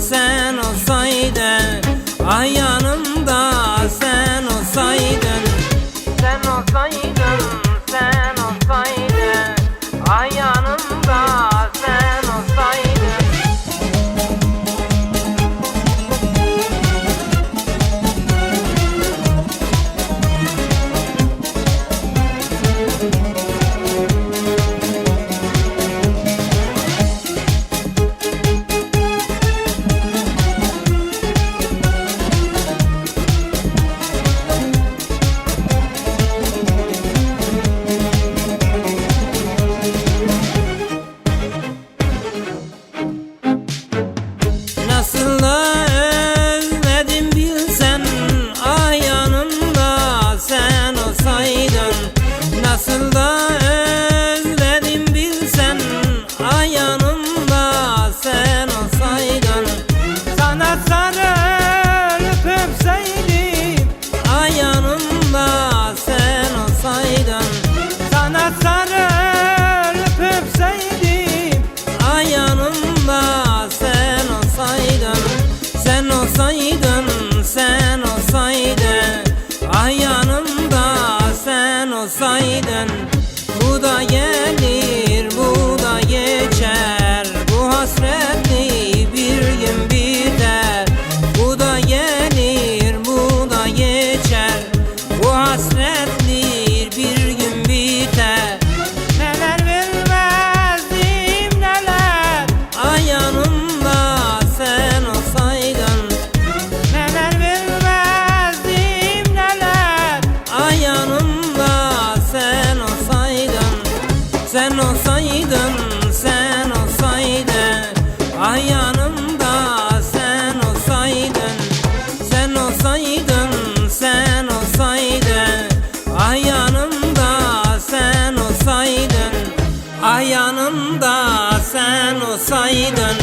sen olsaydın, ay yanımda sen olsaydın. Sen olsaydın, sen olsaydın, ay yanımda sen olsaydın. Nasıl da özledim bilsen, ay yanımda sen olsaydın. Nasıl da özledim bilsen, ay yanımda sen olsaydın. Sana sarılıp öpseydim, ay yanımda sen olsaydın. Sana sarılıp öpseydim, ay yanımda sen olsaydın. Sen olsaydın, sen olsaydın, ay yanımda sen olsaydın. Bu da gelir, bu da geçer, bu hasretli bir gün biter. Bu da gelir, bu da geçer, bu hasretli bir gün biter. Neler vermezdim neler, ay yanımda sen olsaydın. Neler vermezdim neler, ay yanımda sen olsaydın. Sen olsaydın, sen olsaydın, ay yanımda sen olsaydın. Sen olsaydın, sen olsaydın, ay yanımda sen olsaydın. Ay yanımda sen olsaydın.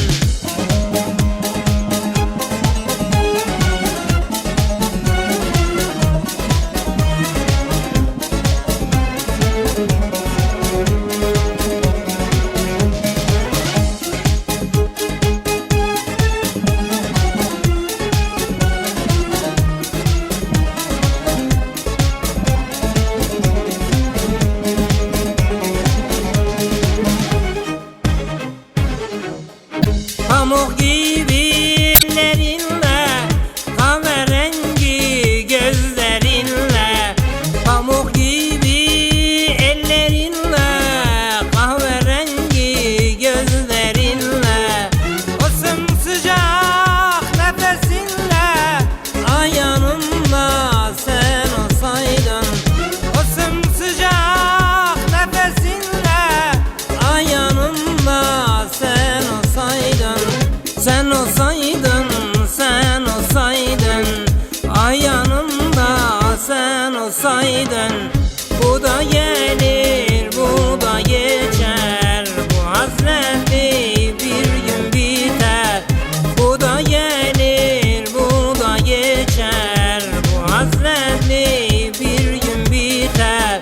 Pamuk gibi ellerinle, kahverengi gözlerinle. Pamuk gibi ellerinle, kahverengi gözlerinle. O sımsıcak nefesinle, ay yanımda sen olsaydın. O sımsıcak nefesinle, ay yanımda sen olsaydın. Sen olsaydın, sen olsaydın, ay yanımda sen olsaydın. Bu da gelir, bu da geçer, bu hasretli bir gün biter. Bu da gelir, bu da geçer, bu hasretli bir gün biter.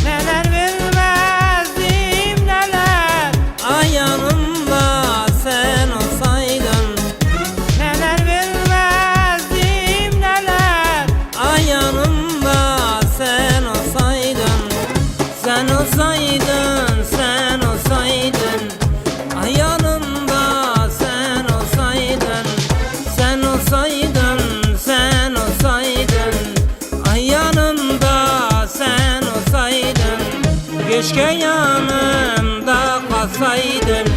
Neler vermezdim neler, ay yanımda sen olsaydın. Neler vermezdim neler, ay yanımda sen olsaydın. Sen olsaydın, sen olsaydın, ay yanımda sen olsaydın. Sen olsaydın, sen olsaydın, ay yanımda sen olsaydın. Keşke yanımda kalsaydın.